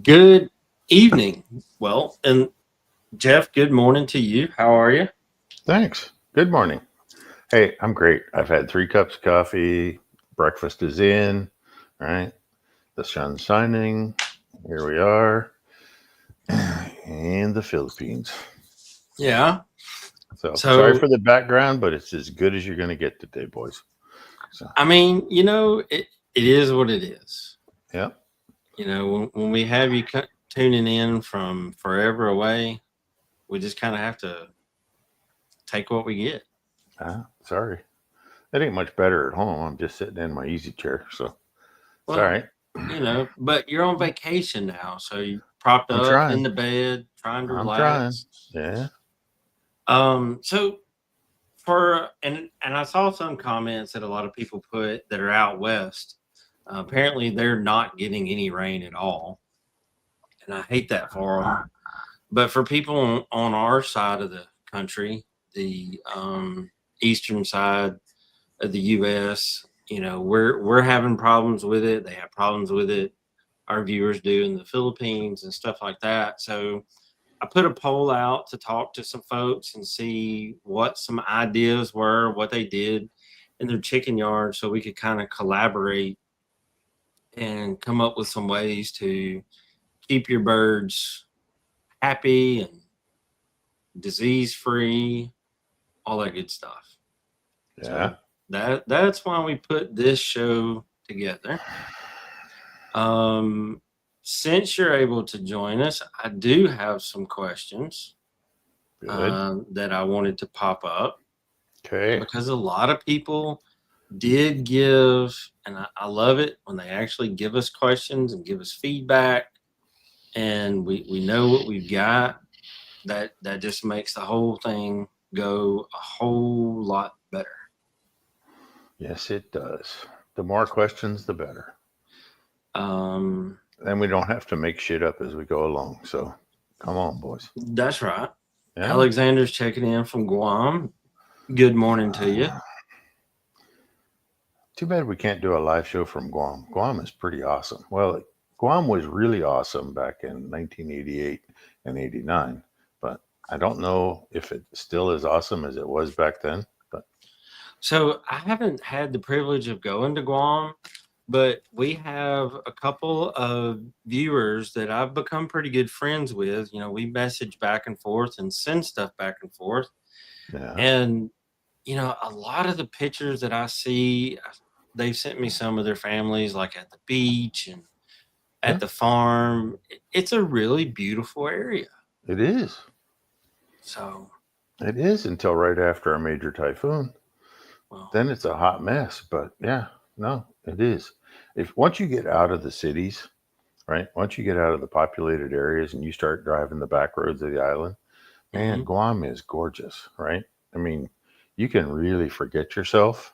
Good evening. Well, and Jeff, good morning to you. How are you? Thanks. Good morning. Hey, I'm great. I've had 3 cups of coffee. Breakfast is in. All right. The sun's shining. Here we are in the Philippines. Yeah. So sorry So, for the background, but it's as good as you're going to get today, boys. So, I mean, it is what it is. yeah. When we have you tuning in from forever away, we just kind of have to take what we get. Sorry. It ain't much better at home. I'm just sitting in my easy chair. So it's all Well, right. but you're on vacation now, so you propped I'm up trying. in the bed, trying to I'm trying. relax. Yeah. So and I saw some comments that a lot of people put that are out west. Apparently, they're not getting any rain at all, and I hate that for them. But for people on our side of the country, the eastern side of the U.S., we're having problems with it. They have problems with it. Our viewers do in the Philippines and stuff like that. So I put a poll out to talk to some folks and see what some ideas were, what they did in their chicken yard, so we could kind of collaborate and come up with some ways to keep your birds happy and disease free, all that good stuff. Yeah. So that's why we put this show together. Um, since you're able to join us, I do have some questions Good. that I wanted to pop up Okay. because a lot of people did give, and I love it when they actually give us questions and give us feedback, and we know what we've got. That just makes the whole thing go a whole lot better. Yes, it does. The more questions, the better. Um, Then we don't have to make shit up as we go along. So come on, boys. that's right. Yeah. Alexander's checking in from Guam. Good morning to you. Too bad we can't do a live show from Guam. Guam is pretty awesome. Well, Guam was really awesome back in 1988 and 89, but I don't know if it's still as awesome as it was back then. But So I haven't had the privilege of going to Guam, but we have a couple of viewers that I've become pretty good friends with. We message back and forth and send stuff back and forth. yeah, And, a lot of the pictures that I see, they've sent me some of their families, like at the beach and yeah, at the farm. It's a really beautiful area. it is. So, It is until right after a major typhoon. well, Then it's a hot mess. But yeah, no, it is. If once you get out of the cities, right? Once you get out of the populated areas and you start driving the back roads of the island, man, mhm. Guam is gorgeous, right? I mean, you can really forget yourself.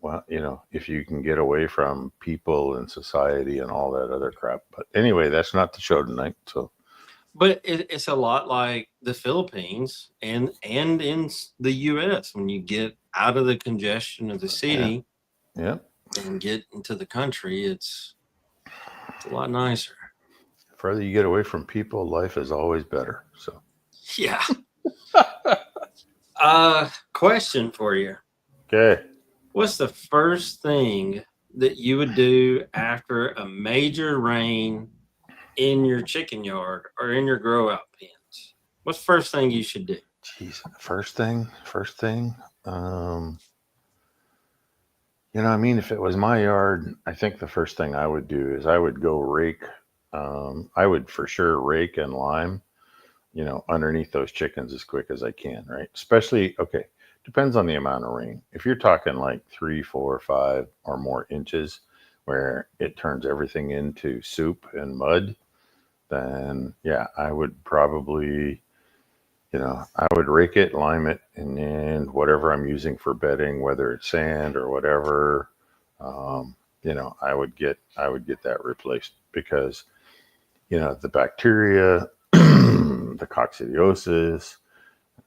Well, if you can get away from people and society and all that other crap. But anyway, that's not the show tonight. So, But it's a lot like the Philippines and in the U.S. When you get out of the congestion of the yeah, city yeah. and get into the country, it's a lot nicer. The further you get away from people, life is always better. So, Yeah. Question for you: okay. what's the first thing that you would do after a major rain in your chicken yard or in your grow out pens? What's the first thing you should do? Jeez. First thing. Um, I mean, if it was my yard, I think the first thing I would do is I would go rake. I would for sure rake and lime, underneath those chickens as quick as I can, right? Especially, okay, depends on the amount of rain. If you're talking like 3, 4, 5 or more inches where it turns everything into soup and mud, then yeah, I would probably, I would rake it, lime it, and then whatever I'm using for bedding, whether it's sand or whatever, um, I would get that replaced because the bacteria, the coccidiosis,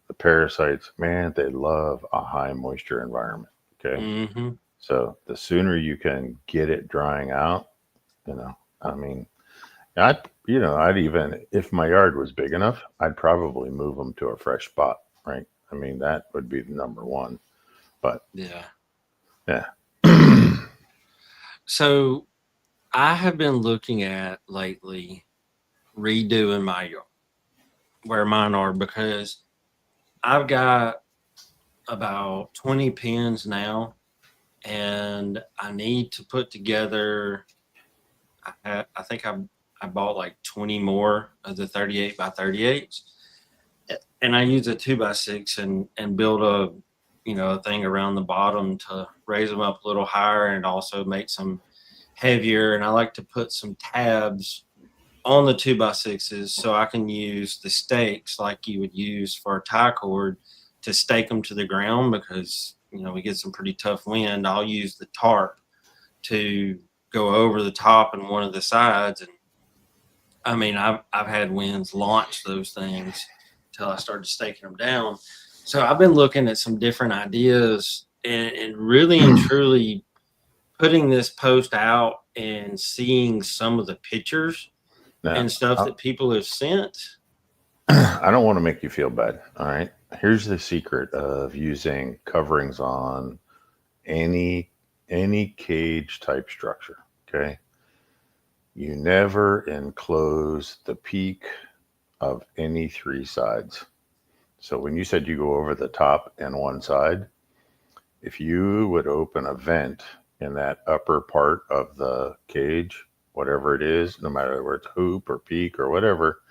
the parasites, man, they love a high moisture environment. Okay. Mm-hmm. So the sooner you can get it drying out, I mean, I'd even, if my yard was big enough, I'd probably move them to a fresh spot, right? I mean, that would be the number one. But Yeah. yeah, So I have been looking at lately redoing my yard where mine are because I've got about 20 pins now, and I need to put together. I think I bought like 20 more of the 38 by 38s, and I use a 2x6 and build a thing around the bottom to raise them up a little higher and also make some heavier. And I like to put some tabs on the 2x6s so I can use the stakes like you would use for a tie cord to stake them to the ground, because we get some pretty tough wind. I'll use the tarp to go over the top and one of the sides. And I mean, I've had winds launch those things until I started staking them down. So I've been looking at some different ideas and really and truly putting this post out and seeing some of the pictures now and stuff that people have sent. I don't want to make you feel bad. All right. Here's the secret of using coverings on any cage type structure. Okay. You never enclose the peak of any three sides. So when you said you go over the top and one side, if you would open a vent in that upper part of the cage, whatever it is, no matter whether it's hoop or peak or whatever,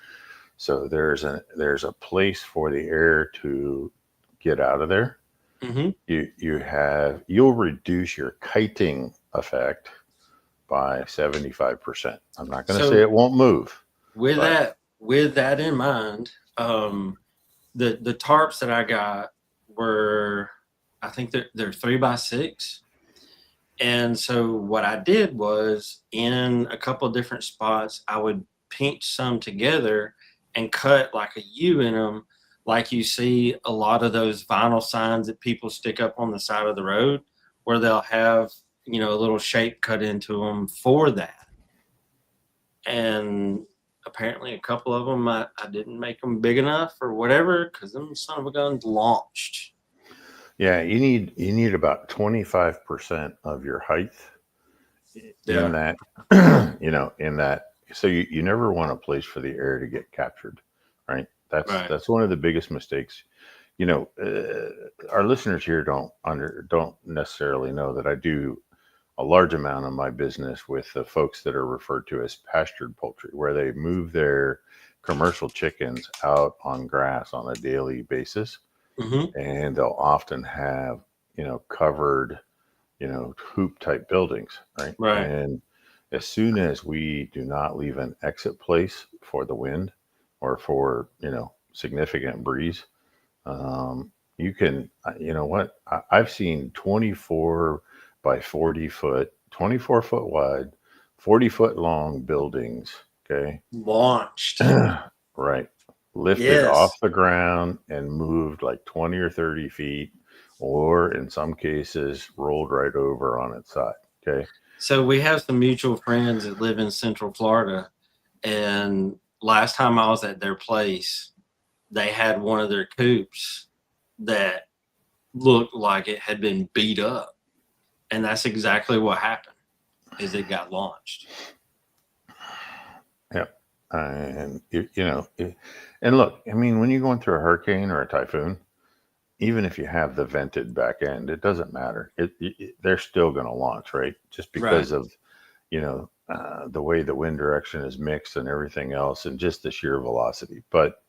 so there's a place for the air to get out of there. Mm-hmm. You'll reduce your kiting effect by 75%. I'm not going to say it won't move. With that in mind, the tarps that I got were, I think they're 3x6. And so what I did was, in a couple of different spots, I would pinch some together and cut like a U in them, like you see a lot of those vinyl signs that people stick up on the side of the road, where they'll have a little shape cut into them for that. And apparently a couple of them I didn't make them big enough or whatever, because them son of a guns launched. Yeah, you need about 25% of your height in that, in that. So you never want a place for the air to get captured, right? That's one of the biggest mistakes. Our listeners here don't necessarily know that I do a large amount of my business with the folks that are referred to as pastured poultry, where they move their commercial chickens out on grass on a daily basis. Mm-hmm. And they'll often have, covered, hoop type buildings, right? Right. And as soon as we do not leave an exit place for the wind or for, significant breeze, you can, I've seen 24 by 40 foot, 24 foot wide, 40-foot long buildings. Okay. Launched. Right. Lifted off the ground and moved like 20 or 30 feet, or in some cases, rolled right over on its side. Okay. So we have some mutual friends that live in Central Florida. And last time I was at their place, they had one of their coops that looked like it had been beat up. And that's exactly what happened, is it got launched. Yep. And and look, I mean, when you're going through a hurricane or a typhoon, even if you have the vented back end, it doesn't matter. They're still going to launch, right? Just because of, the way the wind direction is mixed and everything else, and just the sheer velocity. But,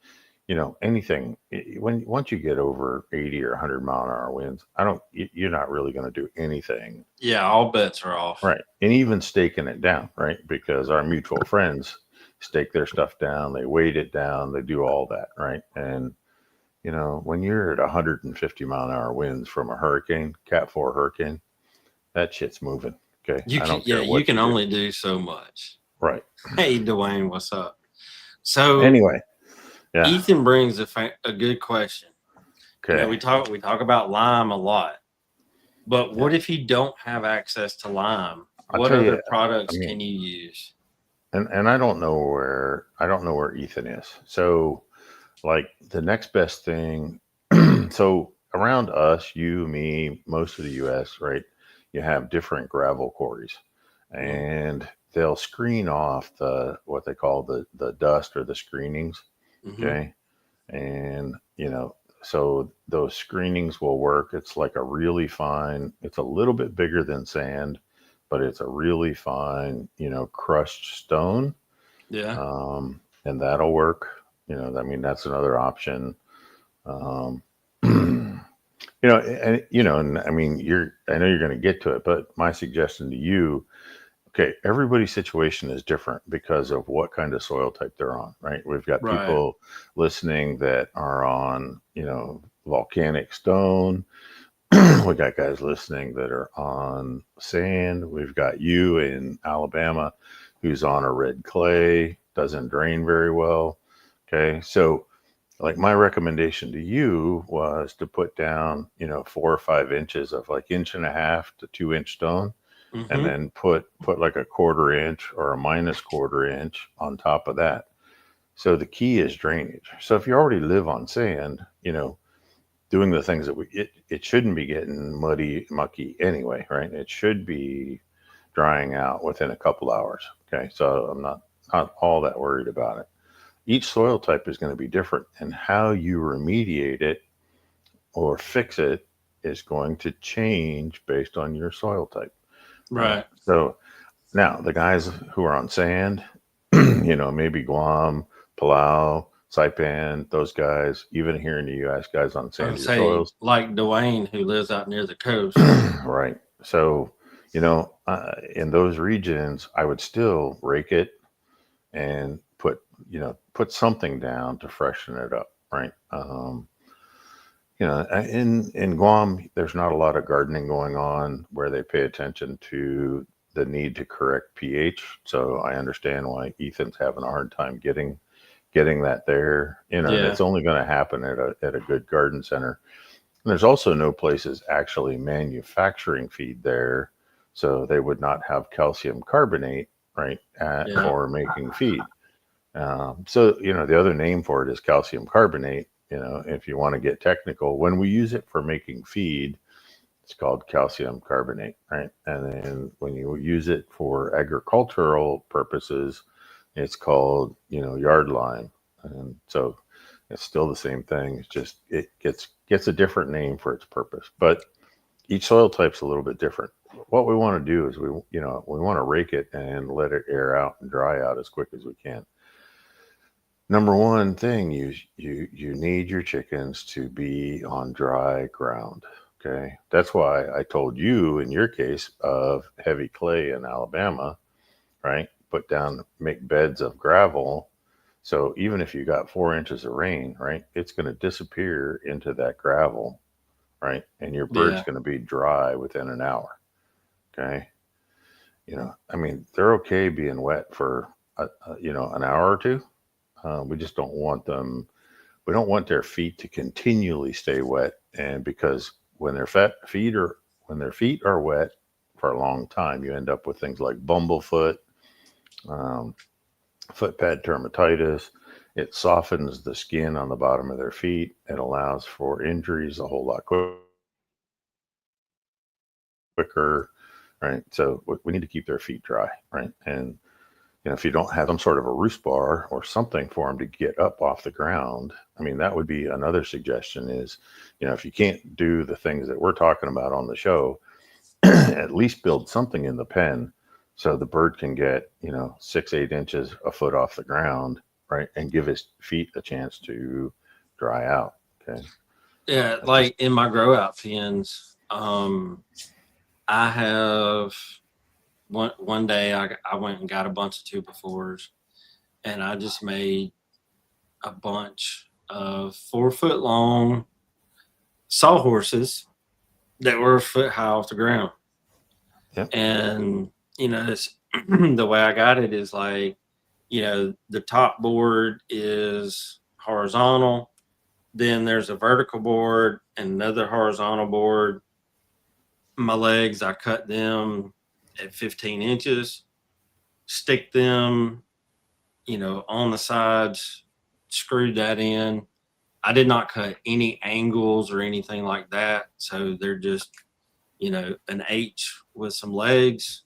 anything, once you get over 80 or 100-mile-an-hour winds, you're not really going to do anything. Yeah, all bets are off. Right. And even staking it down, right? Because our mutual friends stake their stuff down, they weight it down, they do all that, right? And when you're at 150-mile-an-hour winds from a hurricane, Cat 4 hurricane, that shit's moving. Okay, you can only do so much. Right. Hey, Dwayne, what's up? So anyway, yeah. Ethan brings a good question. Okay. We talk about lime a lot, but what if you don't have access to lime? What other products can you use? and I don't know where Ethan is. So like the next best thing, so around us, you, me, most of the US, right? You have different gravel quarries, Mm-hmm. and they'll screen off the what they call the dust or the screenings. Mm-hmm. Okay. And so those screenings will work. It's like a really fine, it's a little bit bigger than sand, but it's a really fine, crushed stone. Yeah. And that'll work. I mean, that's another option. um, and I mean, I know you're going to get to it, but my suggestion to you, okay, everybody's situation is different because of what kind of soil type they're on, right? We've got Right. people listening that are on, volcanic stone. We got guys listening that are on sand. We've got you in Alabama who's on a red clay, doesn't drain very well. Okay. So, like, my recommendation to you was to put down, 4 or 5 inches of like inch and a half to 2 inch stone, and Mm-hmm. then put like a quarter inch or a minus quarter inch on top of that. So the key is drainage. So if you already live on sand, doing the things that it shouldn't be getting mucky anyway, right? It should be drying out within a couple hours. Okay, so I'm not all that worried about it. Each soil type is going to be different, and how you remediate it or fix it is going to change based on your soil type. Right. Right. So now the guys who are on sand, maybe Guam, Palau, Saipan, those guys, even here in the U.S., guys on I would sandier say soils. like Dwayne, who lives out near the coast. Right. So, in those regions, I would still rake it and put something down to freshen it up. Right. In Guam, there's not a lot of gardening going on where they pay attention to the need to correct pH. So I understand why Ethan's having a hard time getting that there. And Yeah. it's only going to happen at a good garden center. And there's also no places actually manufacturing feed there, so they would not have calcium carbonate, right, Yeah. for making feed. So, the other name for it is calcium carbonate. If you want to get technical, when we use it for making feed, it's called calcium carbonate, right? And then when you use it for agricultural purposes, it's called, yard lime. And so it's still the same thing. It's just it gets a different name for its purpose. But each soil type's a little bit different. What we want to do is we want to rake it and let it air out and dry out as quick as we can. Number one thing, you need your chickens to be on dry ground. Okay, that's why I told you in your case of heavy clay in Alabama, right? Put down, make beds of gravel. So even if you got 4 inches of rain, right, it's going to disappear into that gravel, right? And your bird's Yeah. going to be dry within an hour. Okay. I mean, they're okay being wet for, an hour or two. We just don't want them, we don't want their feet to continually stay wet. And because when when their feet are wet for a long time, you end up with things like bumblefoot, um, foot pad dermatitis. It softens the skin on the bottom of their feet. It allows for injuries a whole lot quicker, right? So we need to keep their feet dry, right? And if you don't have some sort of a roost bar or something for them to get up off the ground, I mean, that would be another suggestion is, if you can't do the things that we're talking about on the show, at least build something in the pen so the bird can get 6, 8 inches a foot off the ground, right, and give his feet a chance to dry out. Okay. Yeah. That's just Like in my grow out pens, I have one day I went and got a bunch of 2x4s, and I just made a bunch of 4 foot long sawhorses that were a foot high off the ground. yeah. And it's the way I got it is like, the top board is horizontal, then there's a vertical board and another horizontal board. My legs, I cut them at 15 inches, stick them, on the sides, screwed that in. I did not cut any angles or anything like that. So they're just, an H with some legs.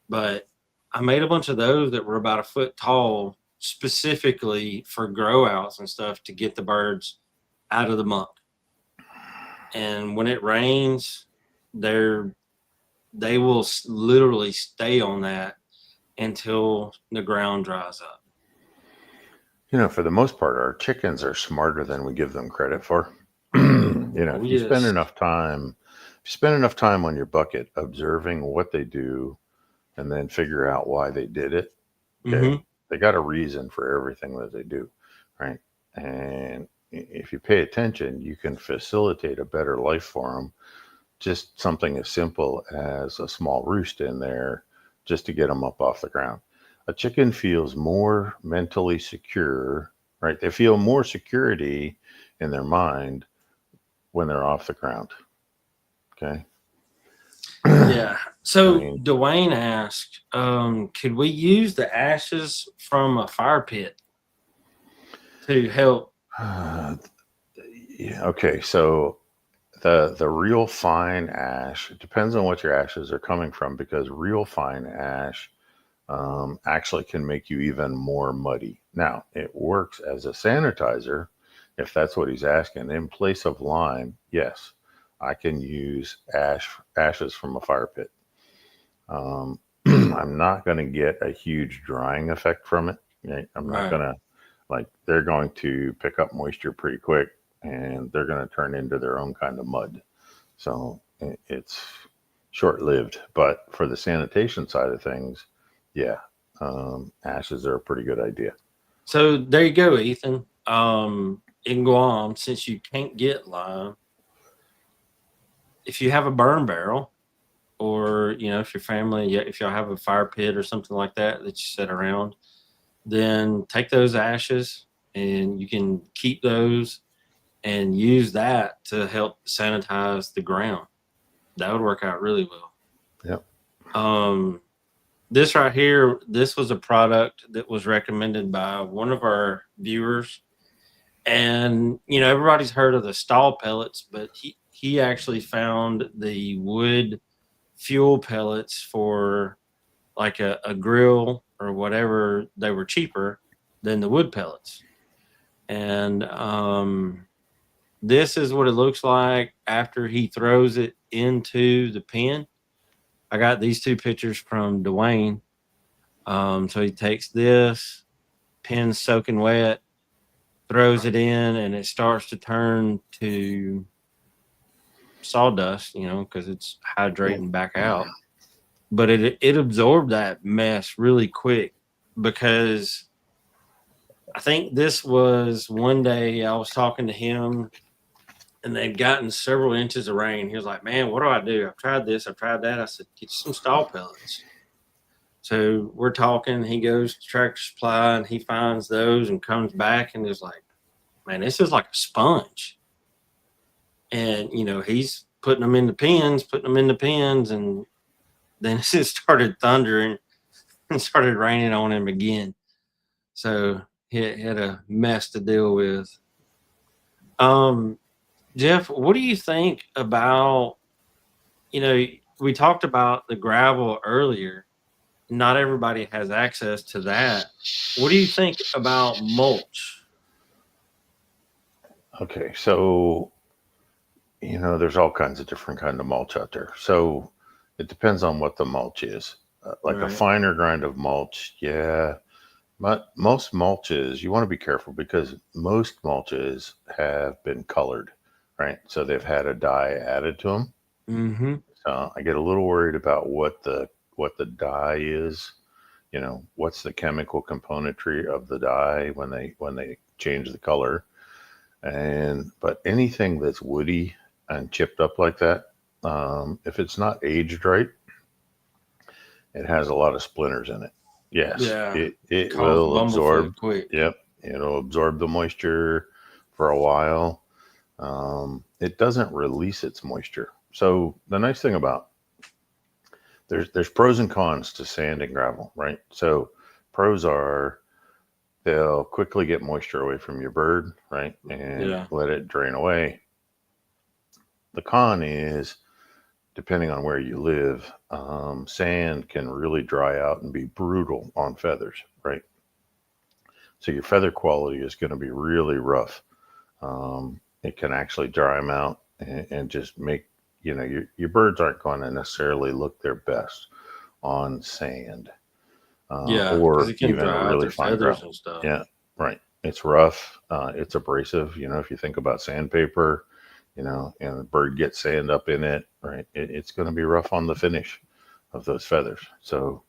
But I made a bunch of those that were about a foot tall, specifically for grow outs and stuff to get the birds out of the muck. And when it rains, they will literally stay on that until the ground dries up. For the most part, our chickens are smarter than we give them credit for. If you spend enough time, on your bucket observing what they do, and then figure out why they did it. Okay, they got a reason for everything that they do, right? And if you pay attention, you can facilitate a better life for them. Just something as simple as a small roost in there, just to get them up off the ground. A chicken feels more mentally secure, right? They feel more security in their mind when they're off the ground. Okay. Yeah. So Dwayne asked, could we use the ashes from a fire pit to help? Yeah. Okay. So the real fine ash, it depends on what your ashes are coming from, because real fine ash actually can make you even more muddy. Now, it works as a sanitizer, if that's what he's asking. In place of lime, yes, I can use ashes from a fire pit. I'm not going to get a huge drying effect from it. Right? I'm not going to, they're going to pick up moisture pretty quick, and they're going to turn into their own kind of mud. So it's short-lived. But for the sanitation side of things, yeah, ashes are a pretty good idea. So there you go, Ethan. In Guam, since you can't get lime, if you have a burn barrel, or if your family, if y'all have a fire pit or something like that you set around, then take those ashes and you can keep those and use that to help sanitize the ground. That would work out really well. Yep. This right here, this was a product that was recommended by one of our viewers. And, everybody's heard of the stall pellets, but he actually found the wood fuel pellets for like a grill or whatever. They were cheaper than the wood pellets. And this is what it looks like after he throws it into the pen. I got these two pictures from Dwayne. So he takes this, pen soaking wet, throws it in, and it starts to turn to sawdust, because it's hydrating back out. But it absorbed that mess really quick, because I think this was one day I was talking to him, and they'd gotten several inches of rain. He was like, "Man, what do I do? I've tried this, I've tried that." I said, "Get some stall pellets." So we're talking. He goes to Tractor Supply and he finds those and comes back and is like, "Man, this is like a sponge." And he's putting them in the pens, and then it started thundering and started raining on him again. So he had a mess to deal with. Jeff, what do you think about, we talked about the gravel earlier. Not everybody has access to that. What do you think about mulch? Okay, so, there's all kinds of different kind of mulch out there. So it depends on what the mulch is. A finer grind of mulch, yeah. But most mulches, you want to be careful, because most mulches have been colored, right? So they've had a dye added to them. Mm-hmm. So I get a little worried about what the dye is. What's the chemical componentry of the dye when they change the color. But anything that's woody and chipped up like that, if it's not aged right, it has a lot of splinters in it. Yes, it will absorb. Quick. Yep, it'll absorb the moisture for a while. It doesn't release its moisture. So the nice thing about there's pros and cons to sand and gravel, right? So pros are they'll quickly get moisture away from your bird, right, and Yeah. let it drain away. The con is, depending on where you live, sand can really dry out and be brutal on feathers, right? So your feather quality is going to be really rough. It can actually dry them out and just make, your birds aren't going to necessarily look their best on sand, Yeah. Because or it can even a dry out really their fine feathers gravel. and stuff. Yeah, right. It's rough. It's abrasive. If you think about sandpaper, and the bird gets sand up in it, right? It's going to be rough on the finish of those feathers. So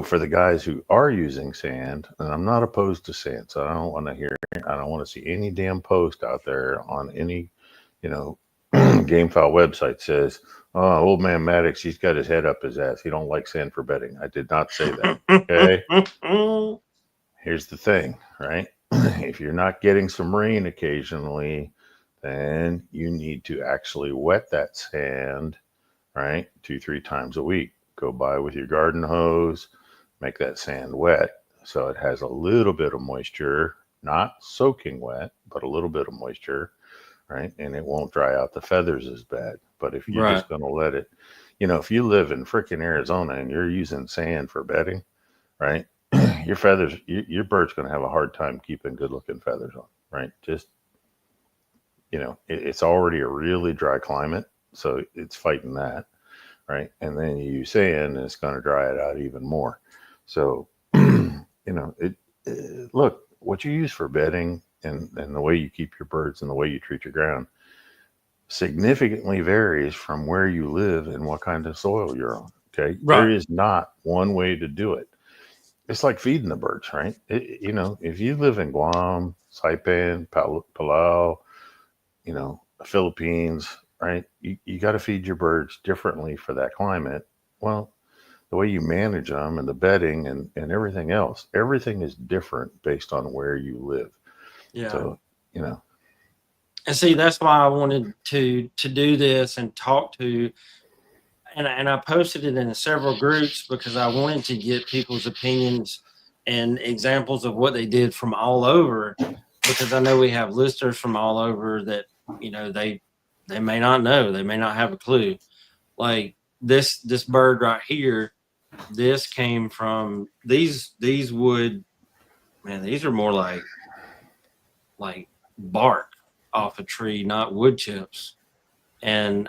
for the guys who are using sand, and I'm not opposed to sand, so I don't want to see any damn post out there on any, Gamefowl website says, "Oh, old man Maddox, he's got his head up his ass. He don't like sand for bedding." I did not say that. Okay. Here's the thing, right? If you're not getting some rain occasionally, then you need to actually wet that sand, right? 2, 3 times a week. Go by with your garden hose, make that sand wet so it has a little bit of moisture, not soaking wet, but a little bit of moisture, right? And it won't dry out the feathers as bad. But if you're Right. just going to let it, if you live in freaking Arizona and you're using sand for bedding, right? Your feathers, your bird's going to have a hard time keeping good looking feathers on, right? Just, it's already a really dry climate. So it's fighting that, right? And then you use sand and it's going to dry it out even more. So, look, what you use for bedding and the way you keep your birds and the way you treat your ground significantly varies from where you live and what kind of soil you're on. Okay. There Right. is not one way to do it. It's like feeding the birds, right? If you live in Guam, Saipan, Palau, Philippines, right? You got to feed your birds differently for that climate. Well, the way you manage them and the bedding and everything is different based on where you live. Yeah. So, you know, And see, that's why I wanted to do this and talk to, and I posted it in several groups because I wanted to get people's opinions and examples of what they did from all over, because I know we have listeners from all over that, they may not know, they may not have a clue. Like this bird right here, this came from these wood, man, these are more like bark off a tree, not wood chips. And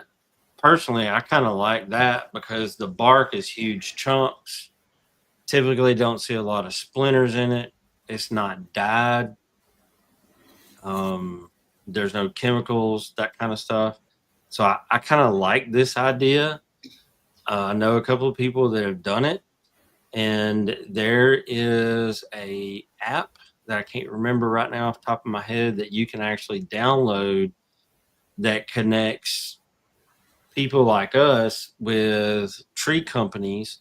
personally, I kind of like that because the bark is huge chunks. Typically, don't see a lot of splinters in it. It's not dyed. Um, there's no chemicals, that kind of stuff. So I kind of like this idea. I know a couple of people that have done it, and there is a app that I can't remember right now off the top of my head that you can actually download that connects people like us with tree companies.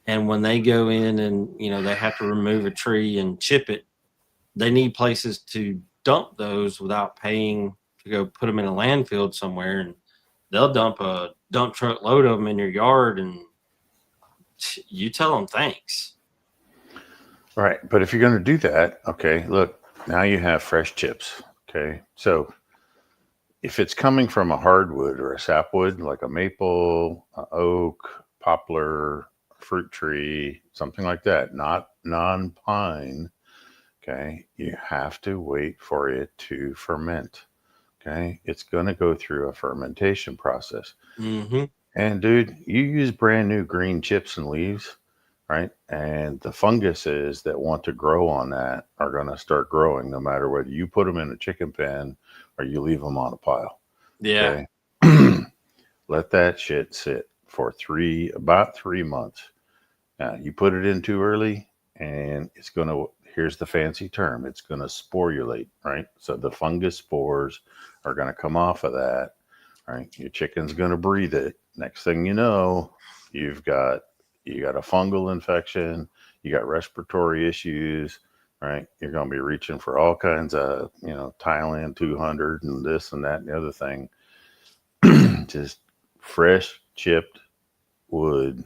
And when they go in and they have to remove a tree and chip it, they need places to dump those without paying to go put them in a landfill somewhere, and they'll dump a dump truck load of them in your yard, and you tell them thanks. right. But if you're going to do that, okay, look, now you have fresh chips. Okay. So if it's coming from a hardwood or a sapwood, like a maple, a oak, poplar, fruit tree, something like that, not non pine, okay, you have to wait for it to ferment. Okay. It's going to go through a fermentation process. Mm-hmm. And dude, you use brand new green chips and leaves, right? And the funguses that want to grow on that are going to start growing no matter whether you put them in a chicken pen or you leave them on a pile. Yeah. Okay. Let that shit sit for about 3 months. Now, you put it in too early and it's going to, here's the fancy term, it's going to sporulate, right? So the fungus spores are going to come off of that, right? Your chicken's going to breathe it. Next thing you know, you got a fungal infection, you got respiratory issues, right? You're going to be reaching for all kinds of, Thailand 200 and this and that and the other thing. Just fresh chipped wood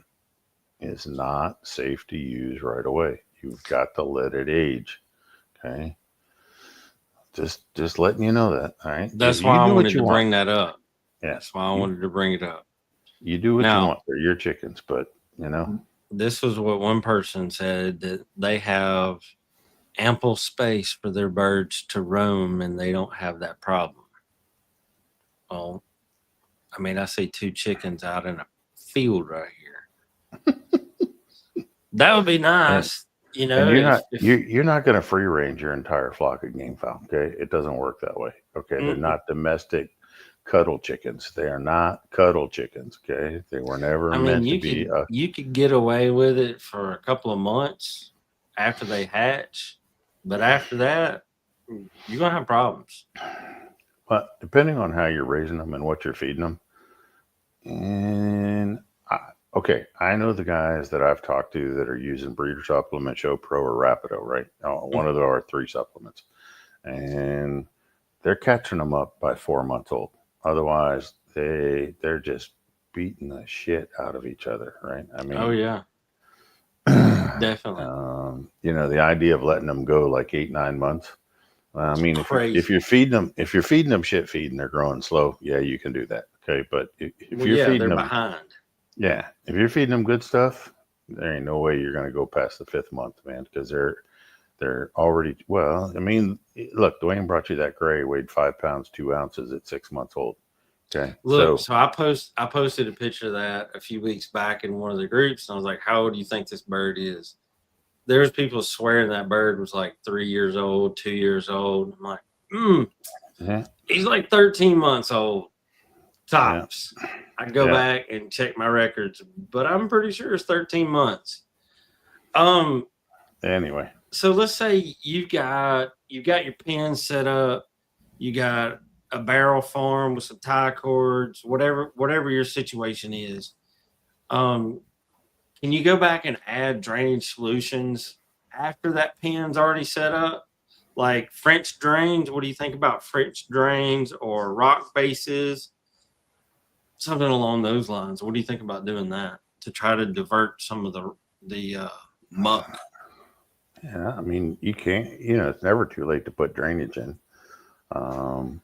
is not safe to use right away. You've got to let it age. Okay. Just letting you know that. All right. That's why You I do what wanted you to want. bring that up. Yeah. That's why I wanted to bring it up. You do what you Now, want. They're your chickens, but this was what one person said, that they have ample space for their birds to roam and they don't have that problem. Well, I mean, I see 2 chickens out in a field right here. That would be and, nice, you and know, you're not if you're not going to free range your entire flock of gamefowl. Okay, it doesn't work that way. Okay, they're mm-mm. not domestic cuddle chickens. They are not cuddle chickens. Okay, they were never I mean, meant to be. you could get away with it for a couple of months after they hatch, but after that, you're gonna have problems. But depending on how you're raising them and what you're feeding them, and okay, I know the guys that I've talked to that are using breeder supplement, Show Pro or Rapido, right? One of our 3 supplements, and they're catching them up by 4 months old. Otherwise, they're just beating the shit out of each other, right? I Oh mean, yeah, definitely the idea of letting them go like 8, 9 months. I mean, if crazy. you're feeding them shit feed and they're growing slow, yeah, you can do that. Okay, but if Well, you're yeah, feeding they're them, behind. yeah, if you're feeding them good stuff, there ain't no way you're going to go past the 5th month, man, because they're already well. I mean, look, Dwayne brought you that gray, weighed 5 pounds 2 ounces at 6 months old. Okay, Look, so I posted a picture of that a few weeks back in one of the groups, and I was like, "How old do you think this bird is?" There's people swearing that bird was like 3 years old, 2 years old. I'm like, yeah, he's like 13 months old yeah, tops. I go yeah. back and check my records, but I'm pretty sure it's 13 months. Um, Anyway, so let's say you got your pen set up, you got a barrel farm with some tie cords, whatever your situation is. Um, can you go back and add drainage solutions after that pen's already set up? Like French drains, what do you think about French drains or rock bases? Something along those lines. What do you think about doing that to try to divert some of the muck? yeah, I mean, you can't. It's never too late to put drainage in. Um,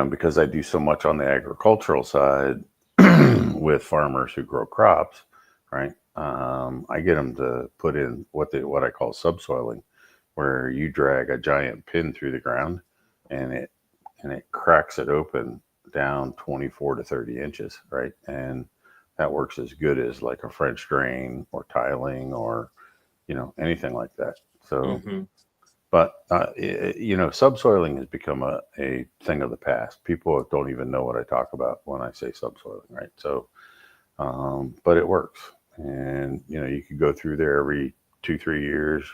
because I do so much on the agricultural side with farmers who grow crops, right? I get them to put in what I call subsoiling, where you drag a giant pin through the ground, and it cracks it open down 24 to 30 inches, right? And that works as good as like a French drain or tiling or anything like that. So, Mm-hmm. but subsoiling has become a thing of the past. People don't even know what I talk about when I say subsoiling, right? So, but it works, and you could go through there every 2, 3 years,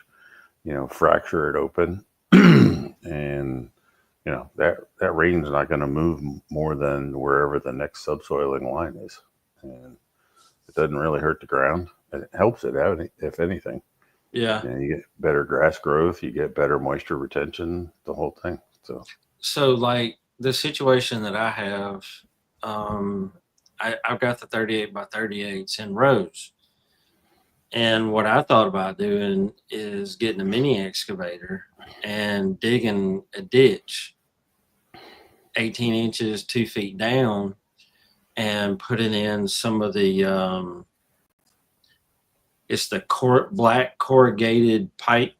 fracture it open, and that rain's not going to move more than wherever the next subsoiling line is, and it doesn't really hurt the ground. It helps it out, if anything. Yeah. You get better grass growth, you get better moisture retention, the whole thing. So like the situation that I have, um, I've got the 38 by 38s in rows. And what I thought about doing is getting a mini excavator and digging a ditch 18 inches, 2 feet down, and putting in some of the, it's the black corrugated pipe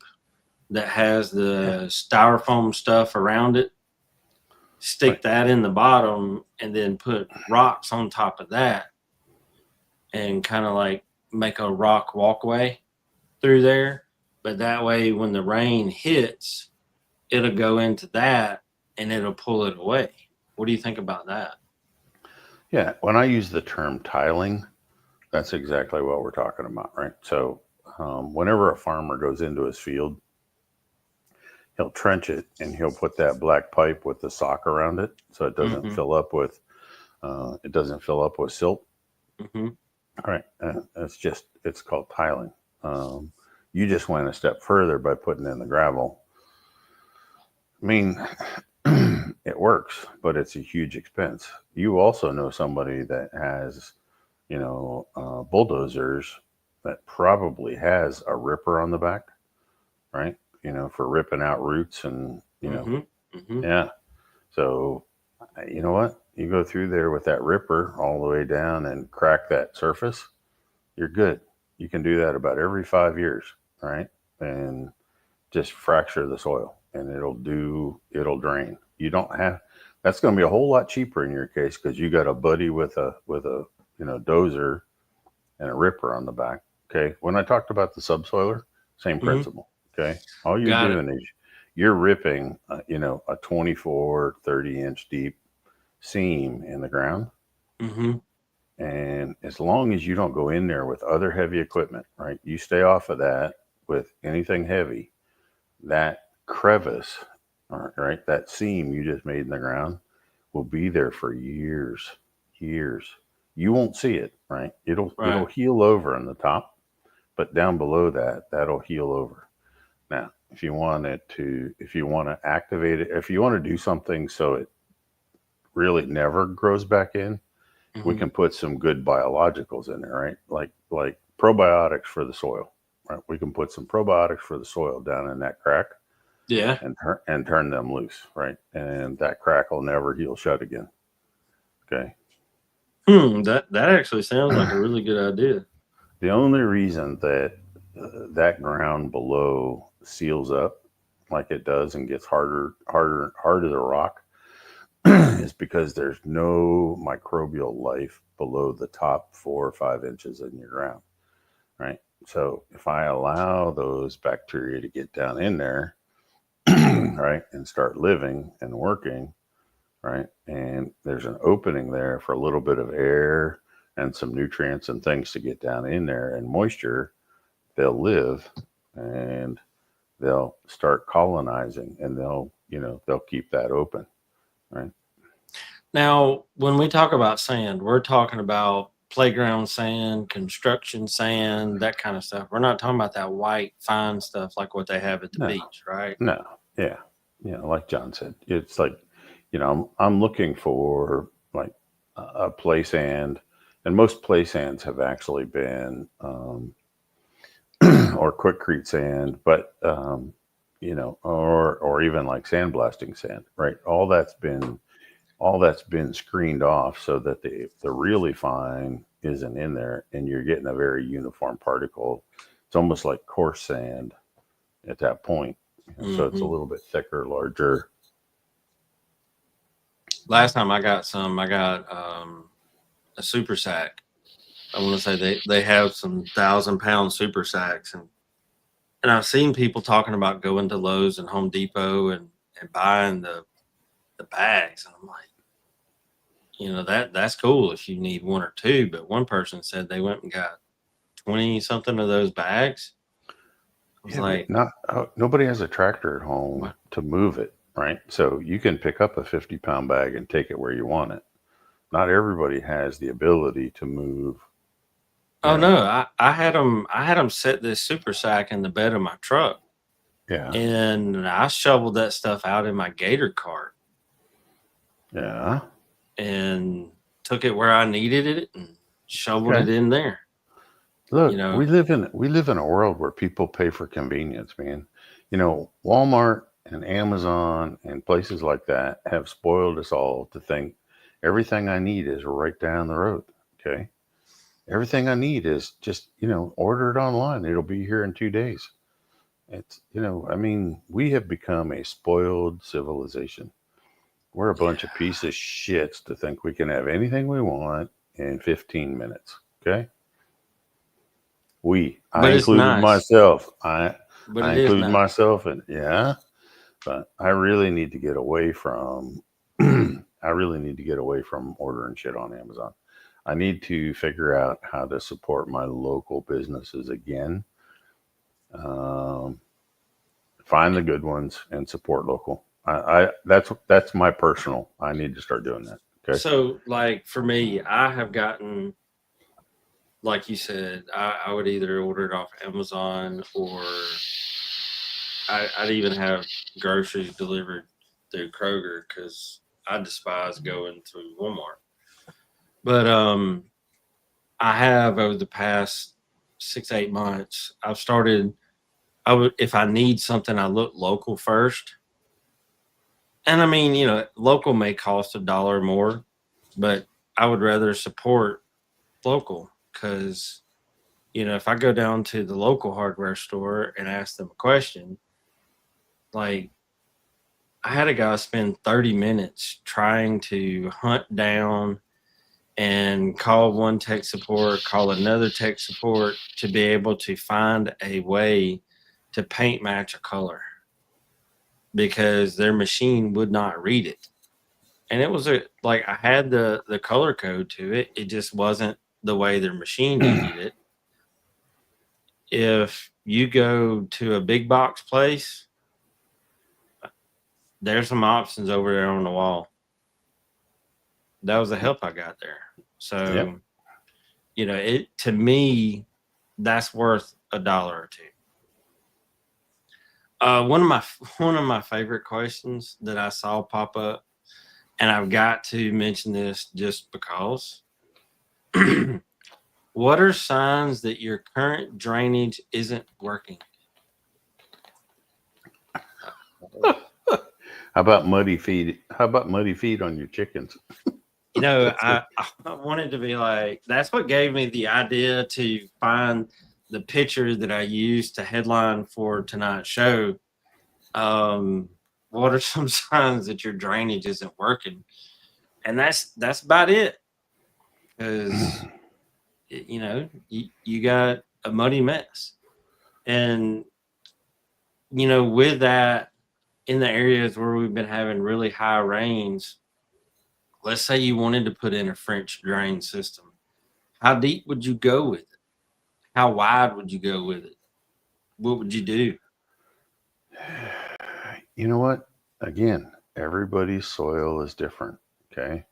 that has the styrofoam stuff around it. Stick Right. that in the bottom and then put rocks on top of that and kind of like make a rock walkway through there. But that way, when the rain hits, it'll go into that and it'll pull it away. What do you think about that? Yeah, when I use the term tiling, that's exactly what we're talking about, right? So, whenever a farmer goes into his field, he'll trench it and he'll put that black pipe with the sock around it, so it doesn't Mm-hmm. fill up with silt. Mm-hmm. All right, it's called tiling. You just went a step further by putting in the gravel. I mean, it works, but it's a huge expense. You also know somebody that has bulldozers that probably has a ripper on the back, right? For ripping out roots and, Mm-hmm. Mm-hmm. yeah. So, you know what? You go through there with that ripper all the way down and crack that surface, you're good. You can do that about every 5 years, right? And just fracture the soil and it'll drain. You don't have, that's going to be a whole lot cheaper in your case because you got a buddy with a dozer and a ripper on the back. Okay. When I talked about the subsoiler, same Mm-hmm. principle. Okay. All you're Got it. doing is you're ripping, a 24, 30-inch deep seam in the ground. Mm-hmm. And as long as you don't go in there with other heavy equipment, right? You stay off of that with anything heavy, that crevice, right? That seam you just made in the ground will be there for years, years. You won't see it, right? It'll Right. heal over on the top, but down below that, that'll heal over. Now, if you want to activate it, if you want to do something so it really never grows back in, we Mm-hmm. can put some good biologicals in there, right? Like probiotics for the soil, right? We can put some probiotics for the soil down in that crack Yeah. and turn them loose, right? And that crack will never heal shut again. Okay. That actually sounds like a really good idea. The only reason that that ground below seals up like it does and gets hard as a rock is because there's no microbial life below the top 4 or 5 inches in your ground, right? So if I allow those bacteria to get down in there, right, and start living and working, right, and there's an opening there for a little bit of air and some nutrients and things to get down in there and moisture, they'll live and they'll start colonizing and they'll keep that open, right? Now, when we talk about sand, we're talking about playground sand, construction sand, that kind of stuff. We're not talking about that white, fine stuff like what they have at the No, beach, right? no, yeah, like John said, it's like, I'm looking for like a play sand, and most play sands have actually been or quickcrete sand, but or even like sandblasting sand, right? All that's been screened off so that the really fine isn't in there, and you're getting a very uniform particle. It's almost like coarse sand at that point, so it's a Hmm. little bit thicker, larger. Last time I got some, I got a super sack. I want to say they have some 1,000-pound super sacks, and I've seen people talking about going to Lowe's and Home Depot and buying the bags, and I'm like, that's cool if you need one or two, but one person said they went and got 20 something of those bags. I was Yeah, but like, not nobody has a tractor at home what? to move it, right? So you can pick up a 50-pound bag and take it where you want it. Not everybody has the ability to move, you Oh know. no, I had them set this super sack in the bed of my truck, Yeah, and I shoveled that stuff out in my gator cart yeah. and took it where I needed it and shoveled Okay. it in there. You Look, we know, live in we live in a world where people pay for convenience, man. Walmart and Amazon and places like that have spoiled us all to think everything I need is right down the road. Okay. Everything I need is just, order it online. It'll be here in 2 days. I mean, we have become a spoiled civilization. We're a bunch of piece of shits to think we can have anything we want in 15 minutes. Okay. I but it's included nice. myself. I But it is included nice. myself in, yeah, but I really need to get away from, I really need to get away from ordering shit on Amazon. I need to figure out how to support my local businesses again. Um, Find the good ones and support local. That's my personal. I need to start doing that. Okay. So, like for me, I have gotten, like you said, I would either order it off Amazon or I'd even have groceries delivered through Kroger because I despise going to Walmart. But I have over the past 6, 8 months, I've started. I would, if I need something, I look local first. And I mean, local may cost $1 more, but I would rather support local because, if I go down to the local hardware store and ask them a question, like I had a guy spend 30 minutes trying to hunt down and call one tech support, call another tech support to be able to find a way to paint match a color because their machine would not read it. And it was like I had the color code to it. It just wasn't the way their machine needed it. If you go to a big box place, there's some options over there on the wall. That was the help I got there. Yep. So, it to me, that's worth $1 or two. One of my favorite questions that I saw pop up, and I've got to mention this just because. What are signs that your current drainage isn't working? How about muddy feed? How about muddy feed on your chickens? I wanted to be like, that's what gave me the idea to find the picture that I used to headline for tonight's show. What are some signs that your drainage isn't working? And that's about it. Because you got a muddy mess. And with that, in the areas where we've been having really high rains, let's say you wanted to put in a French drain system. How deep would you go with it? How wide would you go with it? What would you do? You know what? Again, everybody's soil is different. Okay.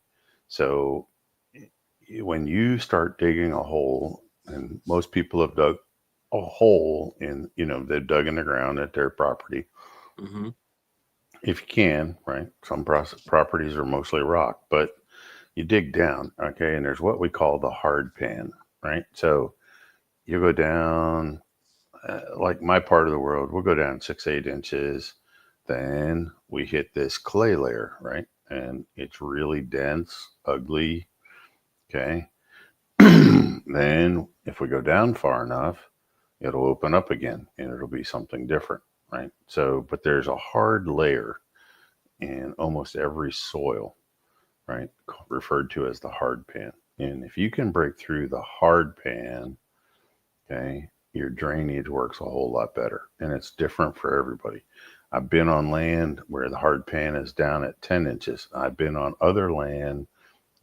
So when you start digging a hole, and most people have dug a hole in, they've dug in the ground at their property. Mm-hmm. If you can, right? Some properties are mostly rock, but you dig down, okay? And there's what we call the hard pan, right? So you go down, like my part of the world, we'll go down 6, 8 inches. Then we hit this clay layer, right? And it's really dense, ugly, okay? Then if we go down far enough, it'll open up again and it'll be something different, right? So, but there's a hard layer in almost every soil, right? Referred to as the hard pan. And if you can break through the hard pan, okay, your drainage works a whole lot better. And it's different for everybody. I've been on land where the hard pan is down at 10 inches. I've been on other land,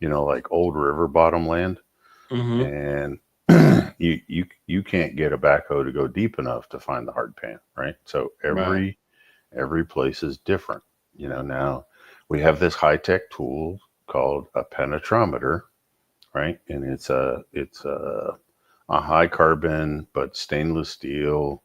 like old river bottom land, Mm-hmm. and you can't get a backhoe to go deep enough to find the hard pan, right? So Right. every place is different. Now we have this high tech tool called a penetrometer, right? And it's a high carbon but stainless steel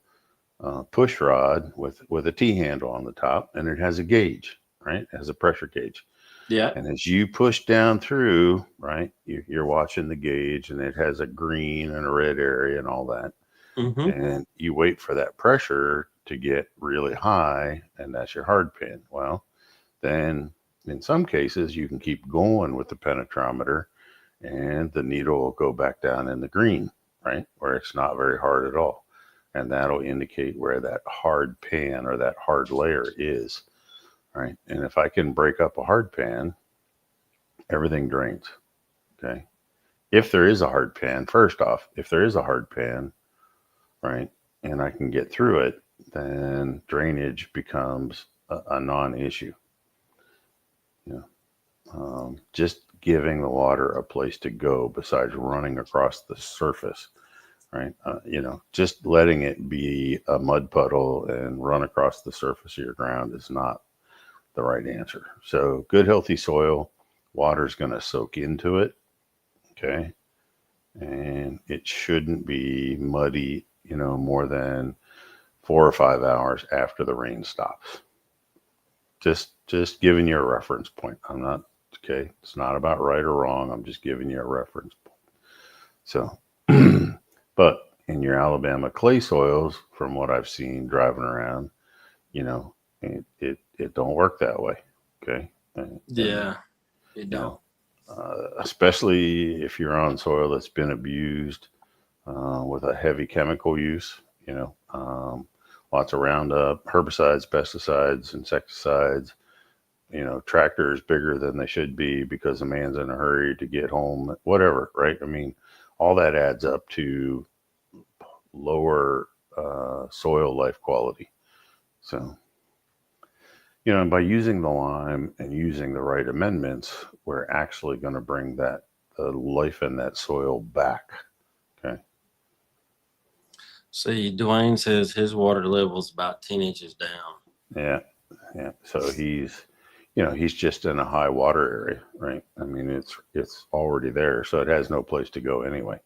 push rod with a T handle on the top, and it has a gauge, right? It has a pressure gauge. Yeah. And as you push down through, right, you're watching the gauge, and it has a green and a red area and all that. Mm-hmm. And you wait for that pressure to get really high, and that's your hard pan. Well, then in some cases, you can keep going with the penetrometer, and the needle will go back down in the green, right, where it's not very hard at all. And that'll indicate where that hard pan or that hard layer is, right? And if I can break up a hard pan, everything drains. Okay. If there is a hard pan, first off, if there is a hard pan, right, and I can get through it, then drainage becomes a non-issue. You just giving the water a place to go besides running across the surface, right? Just letting it be a mud puddle and run across the surface of your ground is not the right answer. So good, healthy soil, water's going to soak into it. Okay. And it shouldn't be muddy, more than 4 or 5 hours after the rain stops. Just giving you a reference point. I'm not okay. It's not about right or wrong. I'm just giving you a reference point. So, but in your Alabama clay soils, from what I've seen driving around, it don't work that way. Okay. And Yeah, it you don't. know, especially if you're on soil that's been abused with a heavy chemical use, lots of Roundup, herbicides, pesticides, insecticides, tractors bigger than they should be because a man's in a hurry to get home, whatever, right? I mean, all that adds up to lower soil life quality. So, and by using the lime and using the right amendments, we're actually going to bring the life in that soil back. Okay. See, Dwayne says his water level is about 10 inches down. Yeah. Yeah. So he's just in a high water area, right? I mean, it's already there, so it has no place to go anyway.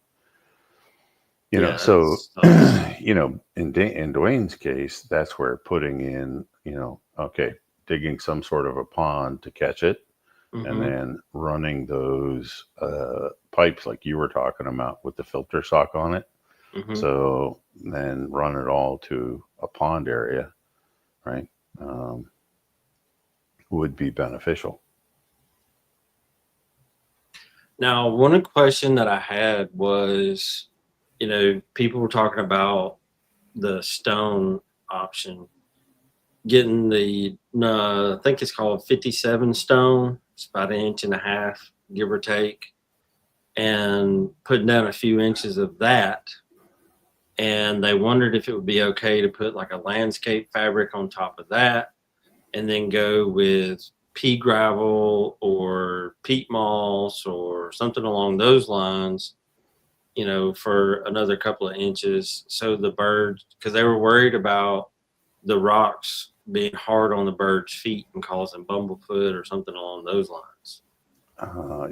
Yeah, that So sucks. in Dwayne's case, that's where putting in, okay, digging some sort of a pond to catch it, and Mm-hmm. then running those pipes like you were talking about with the filter sock on it. Mm-hmm. So then run it all to a pond area, right? Um, would be beneficial. Now, one question that I had was, people were talking about the stone option, getting I think it's called 57 stone. It's about an inch and a half, give or take, and putting down a few inches of that. And they wondered if it would be okay to put like a landscape fabric on top of that and then go with pea gravel or peat moss or something along those lines, for another couple of inches. So the birds, because they were worried about the rocks being hard on the bird's feet and causing bumblefoot or something along those lines.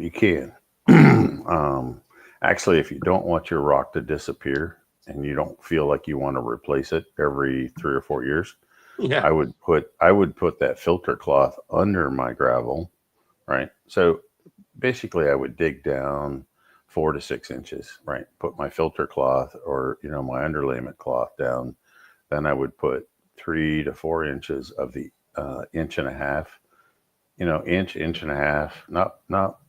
You can. Actually, if you don't want your rock to disappear and you don't feel like you want to replace it every 3 or 4 years, Yeah. I would put that filter cloth under my gravel, right? So basically, I would dig down 4 to 6 inches, right? Put my filter cloth or my underlayment cloth down. Then I would put 3 to 4 inches of the inch and a half, inch and a half, not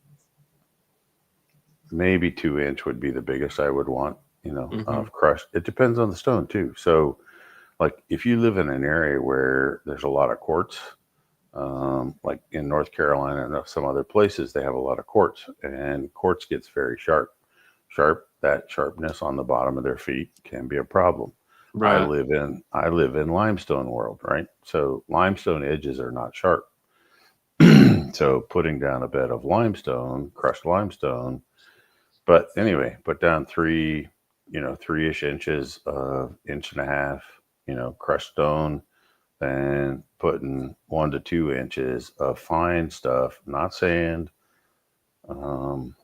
maybe 2 inch would be the biggest I would want, Mm-hmm. of crushed. It depends on the stone too. So, like if you live in an area where there's a lot of quartz, like in North Carolina and some other places, they have a lot of quartz, and quartz gets very sharp. That sharpness on the bottom of their feet can be a problem. Right. I live in limestone world, right? So limestone edges are not sharp. So putting down a bed of limestone, crushed limestone, but anyway, put down 3-ish inches of inch and a half, crushed stone, then putting 1 to 2 inches of fine stuff, not sand, um,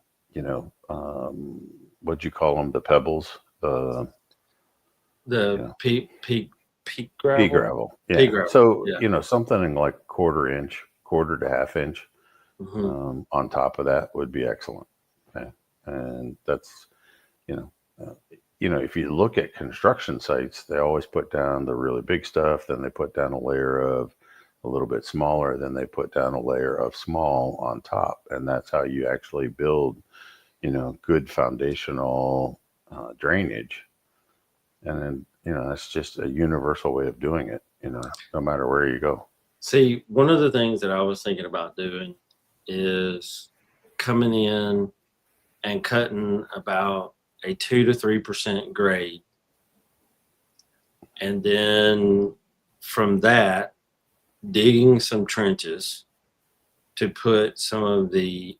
what'd you call them? The pebbles, you The know, peat pea gravel. gravel. Pea Yeah. gravel. So, Yeah. something in like quarter to half inch Mm-hmm. on top of that would be excellent. Okay. And that's, you know, uh, if you look at construction sites, they always put down the really big stuff, then they put down a layer of a little bit smaller, then they put down a layer of small on top. And that's how you actually build, good foundational drainage. And then, that's just a universal way of doing it, no matter where you go. See, one of the things that I was thinking about doing is coming in and cutting about a 2 to 3% grade. And then from that, digging some trenches to put some of the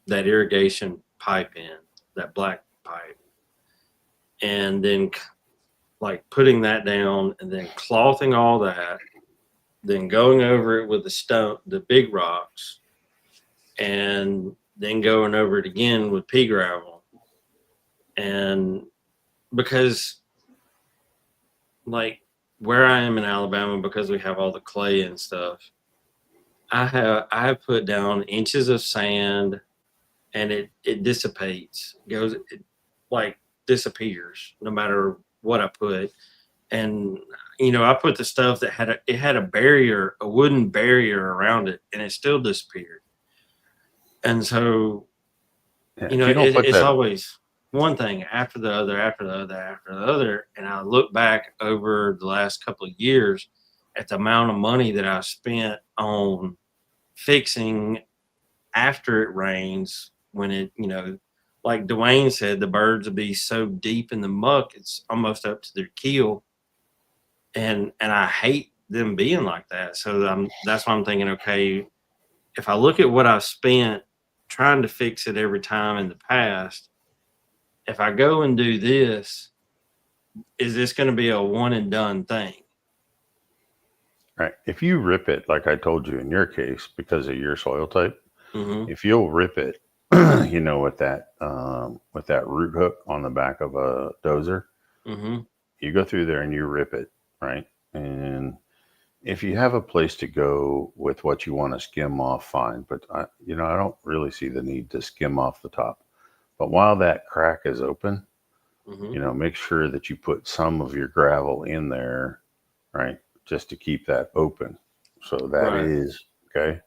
that irrigation pipe in, that black pipe, and then like putting that down and then clothing all that, then going over it with the big rocks, and then going over it again with pea gravel. And because like where I am in Alabama, because we have all the clay and stuff, I have put down inches of sand and it dissipates, like disappears no matter what I put. And I put the stuff that had a barrier, a wooden barrier around it, and it still disappeared. And so Yeah, if you don't put it's that, always one thing after the other, after the other, after the other. And I look back over the last couple of years at the amount of money that I spent on fixing after it rains, when like Dwayne said, the birds will be so deep in the muck, it's almost up to their keel. And I hate them being like that. So that's why I'm thinking, okay, if I look at what I've spent trying to fix it every time in the past, if I go and do this, is this going to be a one and done thing? right? If you rip it, like I told you in your case, because of your soil type, Mm-hmm. if you'll rip it, with that root hook on the back of a dozer, Mm-hmm. you go through there and you rip it, right? And if you have a place to go with what you want to skim off, fine. But I don't really see the need to skim off the top. But while that crack is open, Mm-hmm. make sure that you put some of your gravel in there, right? Just to keep that open. So that Right. is okay.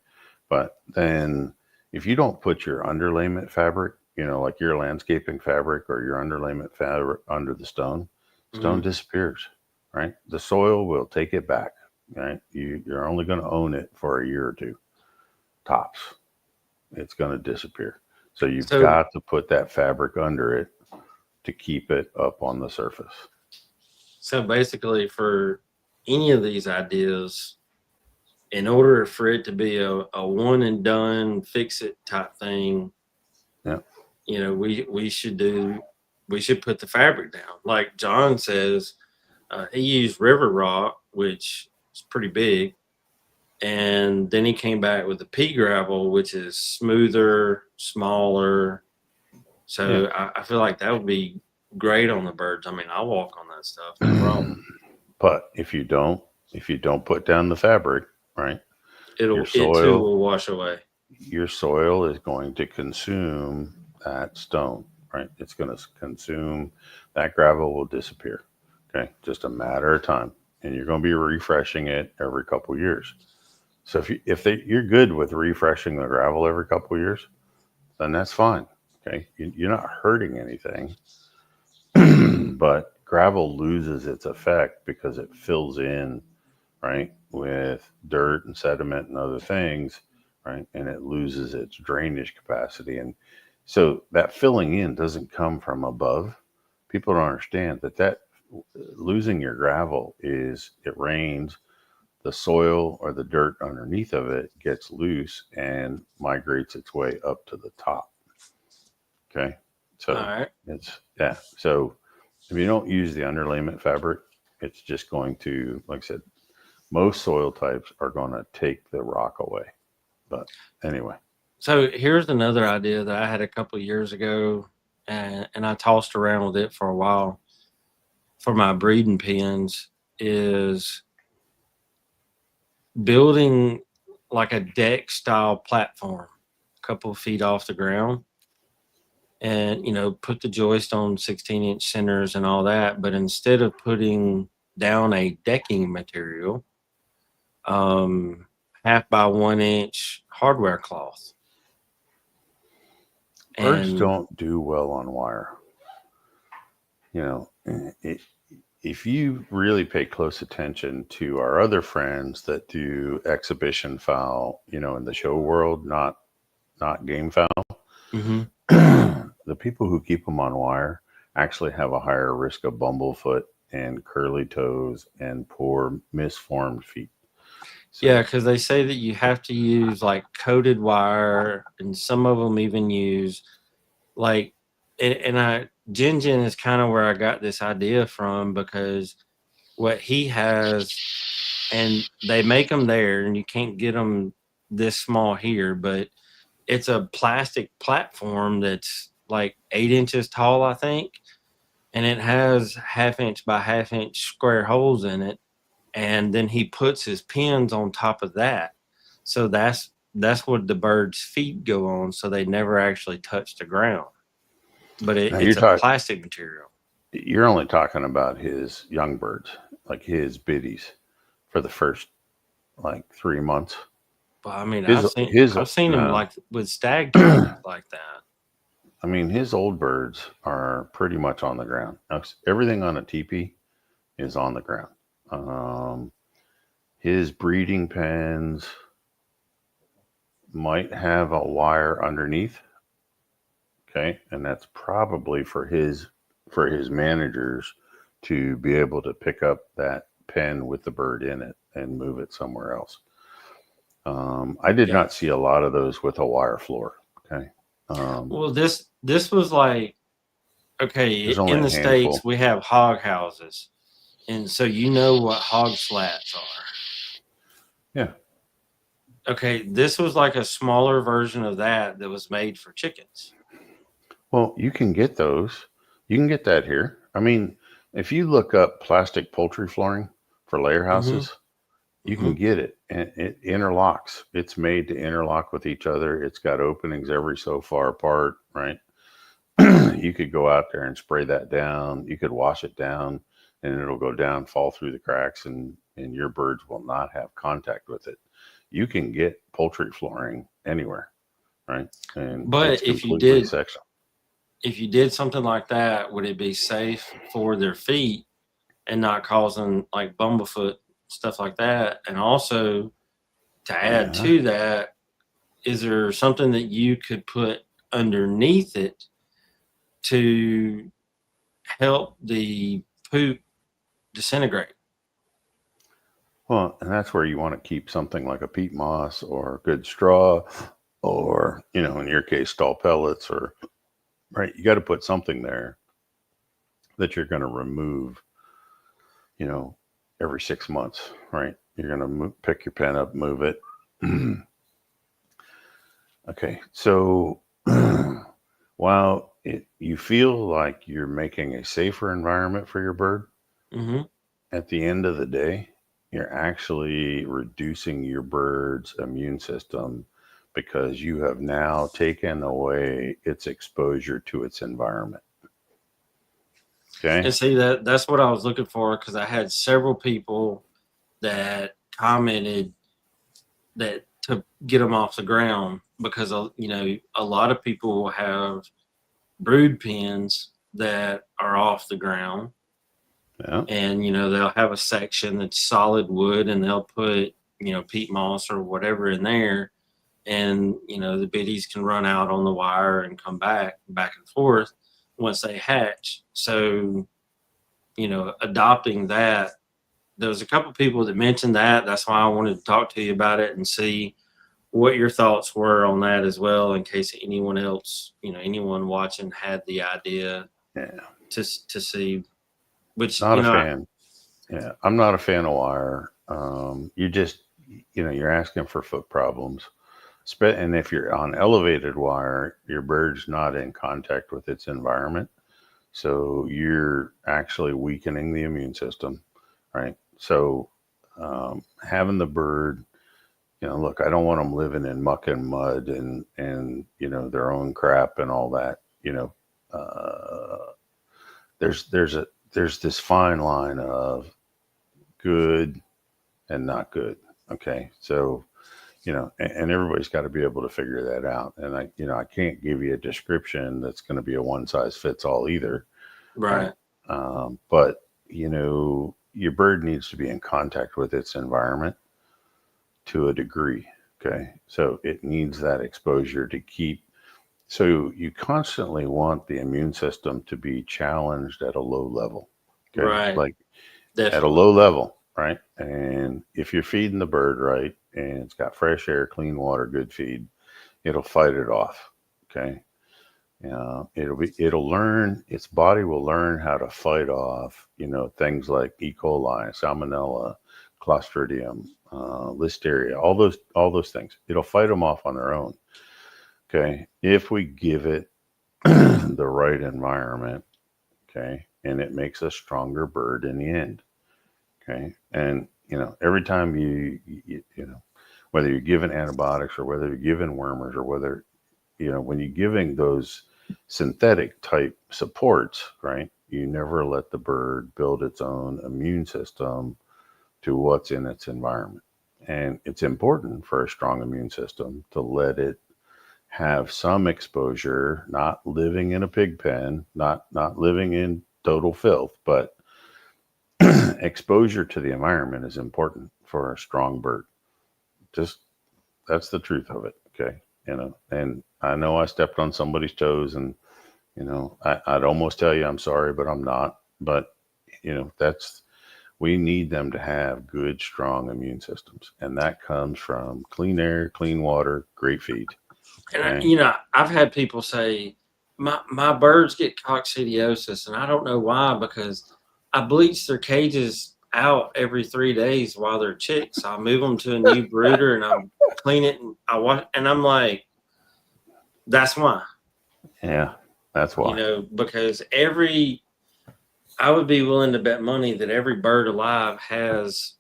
But then if you don't put your underlayment fabric, like your landscaping fabric or your underlayment fabric under the stone, Mm-hmm. stone disappears, right? The soil will take it back, right? You're only going to own it for a year or two, tops. It's going to disappear. So you've So got to put that fabric under it to keep it up on the surface. so basically, for any of these ideas, in order for it to be a one and done, fix it type thing, Yeah. we should put the fabric down. Like John says, he used river rock, which is pretty big, and then he came back with the pea gravel, which is smoother, smaller. Yeah. So I feel like that would be great on the birds. I mean, I'll walk on that stuff, no problem. But if you don't put down the fabric, right, your It too soil will wash away. is going to consume that stone, right? It's going to consume that gravel will disappear. Okay, just a matter of time, and you're going to be refreshing it every couple of years. So you're good with refreshing the gravel every couple of years, then that's fine. Okay, you're not hurting anything, but gravel loses its effect because it fills in, right, with dirt and sediment and other things, right, and it loses its drainage capacity. And so that filling in doesn't come from above. People don't understand that losing your gravel is it rains, the soil or the dirt underneath of it gets loose and migrates its way up to the top. Okay. All So right. yeah. So if you don't use the underlayment fabric, it's just going to, like I said, most soil types are going to take the rock away. But anyway, So here's another idea that I had a couple of years ago, and I tossed around with it for a while for my breeding pens, is building like a deck style platform, a couple of feet off the ground, and put the joist on 16-inch centers and all that. But instead of putting down a decking material, um, 1/2 by 1 inch hardware cloth. birds And don't do well on wire. You know, it, if you really pay close attention to our other friends that do exhibition fowl, in the show world, not game fowl, mhm. the people who keep them on wire actually have a higher risk of bumblefoot and curly toes and poor misformed feet. Yeah, So because they say that you have to use like coated wire, and some of them even use like, and Jin Jin is kind of where I got this idea from, because what he has, and they make them there, and you can't get them this small here, but it's a plastic platform that's like 8 inches tall, I think, and it has 1/2 inch by 1/2 inch square holes in it, and then he puts his pins on top of that. So that's what the bird's feet go on, so they never actually touch the ground. But Now it's a plastic material. You're only talking about his young birds, like his biddies, for the first like 3 months. But I mean, His I've seen them like with stag cages like that. I mean, his old birds are pretty much on the ground. Everything on a teepee is on the ground. His breeding pens might have a wire underneath. Okay, and that's probably for his managers to be able to pick up that pen with the bird in it and move it somewhere else. I did not see a lot of those with a wire floor. Okay. Well, this was like, okay, in the States we have hog houses, and so you know what hog slats are. Yeah. Okay, this was like a smaller version of that was made for chickens. Well, you can get those. You can get that here. I mean, if you look up plastic poultry flooring for layer houses, you can get it, and it interlocks. It's made to interlock with each other. It's got openings every so far apart, right? You could go out there and spray that down. You could wash it down, and it'll go down, fall through the cracks, and your birds will not have contact with it. You can get poultry flooring anywhere, right? And but if you did something like that, would it be safe for their feet and not causing like bumblefoot, stuff like that? And also, to add to that, is there something that you could put underneath it to help the poop disintegrate? Well, and that's where you want to keep something like a peat moss or good straw, or, in your case, stall pellets, or, right, you got to put something there that you're going to remove, every 6 months, right? You're going to pick your pen up, move it. Okay, so while you feel like you're making a safer environment for your bird, at the end of the day, you're actually reducing your bird's immune system because you have now taken away its exposure to its environment. Okay. And see, that's what I was looking for, because I had several people that commented that to get them off the ground, because a lot of people have brood pens that are off the ground. Yeah. And they'll have a section that's solid wood, and they'll put peat moss or whatever in there, and the biddies can run out on the wire and come back and forth once they hatch. So adopting that, there was a couple people that mentioned that. That's why I wanted to talk to you about it and see what your thoughts were on that as well, in case anyone else, anyone watching had the idea to see. Which, not a fan. I'm not a fan of wire. You just, you're asking for foot problems. And if you're on elevated wire, your bird's not in contact with its environment. So you're actually weakening the immune system, right? So having the bird, look, I don't want them living in muck and mud and their own crap and all that. There's this fine line of good and not good. Okay. So, and everybody's got to be able to figure that out. And I can't give you a description that's going to be a one size fits all either. Right. But, your bird needs to be in contact with its environment to a degree. Okay. So it needs that exposure to keep. So you constantly want the immune system to be challenged at a low level. Okay? Right. Like Definitely. at a low level, right? And if you're feeding the bird right, and it's got fresh air, clean water, good feed, it'll fight it off. Okay. It'll learn, its body will learn how to fight off, things like E. coli, salmonella, clostridium, listeria, all those things. It'll fight them off on their own. Okay. If we give it the right environment, okay, and it makes a stronger bird in the end. Okay. And, every time whether you're giving antibiotics or whether you're giving wormers or whether, when you're giving those synthetic type supports, right, you never let the bird build its own immune system to what's in its environment. And it's important for a strong immune system to let it have some exposure, not living in a pig pen, not living in total filth, but exposure to the environment is important for a strong bird. Just that's the truth of it. Okay. And I know I stepped on somebody's toes, and I'd almost tell you I'm sorry, but I'm not. But we need them to have good, strong immune systems, and that comes from clean air, clean water, great feed. And Okay? I've had people say my birds get coccidiosis, and I don't know why, because I bleach their cages out every 3 days while they're chicks. I move them to a new brooder and I clean it and I wash, and I'm like, that's why. Yeah, that's why. Because I would be willing to bet money that every bird alive has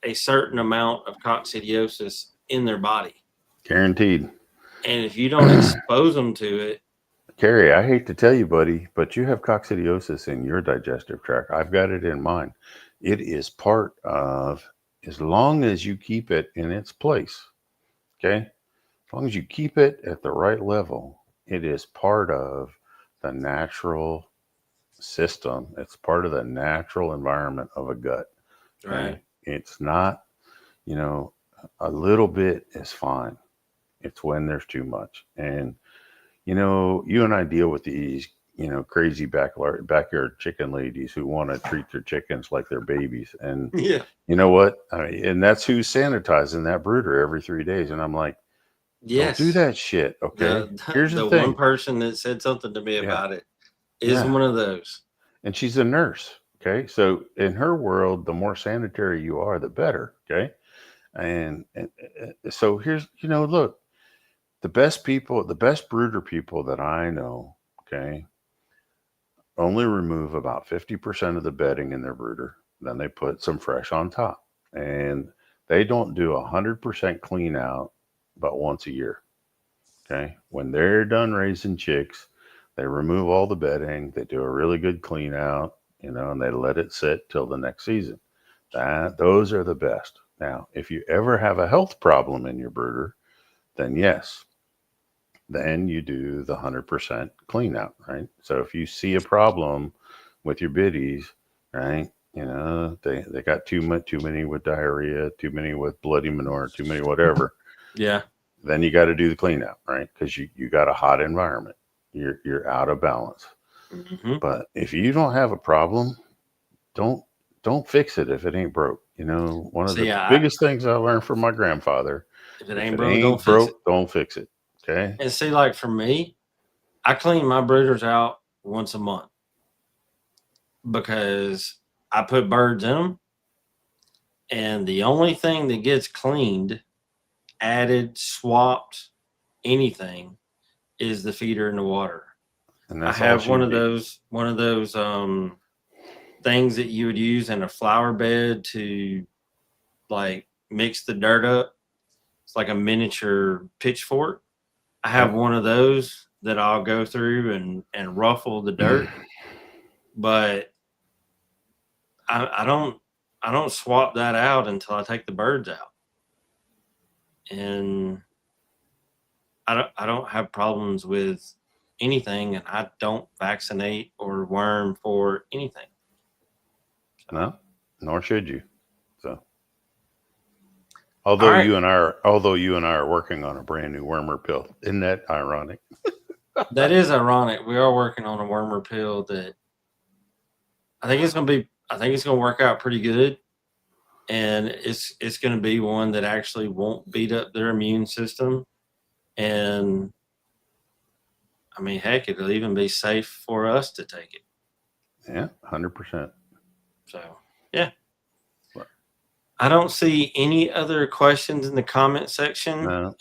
a certain amount of coccidiosis in their body. Guaranteed. And if you don't expose them to it, Carrie, I hate to tell you, buddy, but you have coccidiosis in your digestive tract. I've got it in mine. It is part of, as long as you keep it in its place, okay? As long as you keep it at the right level, it is part of the natural system. It's part of the natural environment of a gut. Okay? right? It's not, a little bit is fine. It's when there's too much. And, you and I deal with these, crazy backyard chicken ladies who want to treat their chickens like they're babies. And Yeah. you know what? And that's who's sanitizing that brooder every 3 days. And I'm like, don't do Yes. that shit. Okay. Here's the The one thing. person that said something to me Yeah. about it is Yeah. one of those. And she's a nurse. Okay. So in her world, the more sanitary you are, the better. Okay. And so here's, look, the best brooder people that I know, okay, only remove about 50% of the bedding in their brooder. Then they put some fresh on top. And they don't do 100% clean out but once a year. Okay. When they're done raising chicks, they remove all the bedding. They do a really good clean out, and they let it sit till the next season. Those are the best. Now, if you ever have a health problem in your brooder, then yes, then you do the 100% clean out, right? So if you see a problem with your biddies, right, they got too many with diarrhea, too many with bloody manure, too many whatever. Yeah. Then you got to do the clean out, right? Because you got a hot environment. You're out of balance. Mm-hmm. But if you don't have a problem, don't fix it if it ain't broke. One of the biggest things I learned from my grandfather: if it if ain't it broke, ain't don't fix it. broke, don't fix it. Okay. And see, like for me, I clean my brooders out once a month because I put birds in them. And the only thing that gets cleaned, added, swapped, anything is the feeder and the water. And I that's all have she one of needs. those things that you would use in a flower bed to like mix the dirt up. It's like a miniature pitchfork. I have Yep. one of those that I'll go through and ruffle the dirt, but I don't swap that out until I take the birds out. And I don't have problems with anything, and I don't vaccinate or worm for anything. No, nor should you. So, although right. you and I are working on a brand new wormer pill, isn't that ironic? That is ironic. We are working on a wormer pill that I think it's going to work out pretty good. And it's going to be one that actually won't beat up their immune system. And I mean, heck, it'll even be safe for us to take it. Yeah, 100%. So, yeah. I don't see any other questions in the comment section. No,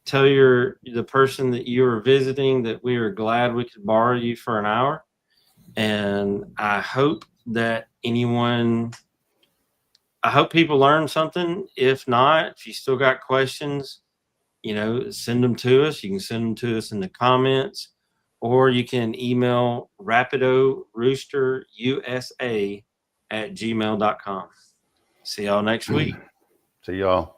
Tell the person that you are visiting that we are glad we could borrow you for an hour. And I hope that anyone, I hope people learned something. If not, if you still got questions, send them to us. You can send them to us in the comments, or you can email Rapido Rooster USA at gmail.com. See y'all next week. See y'all.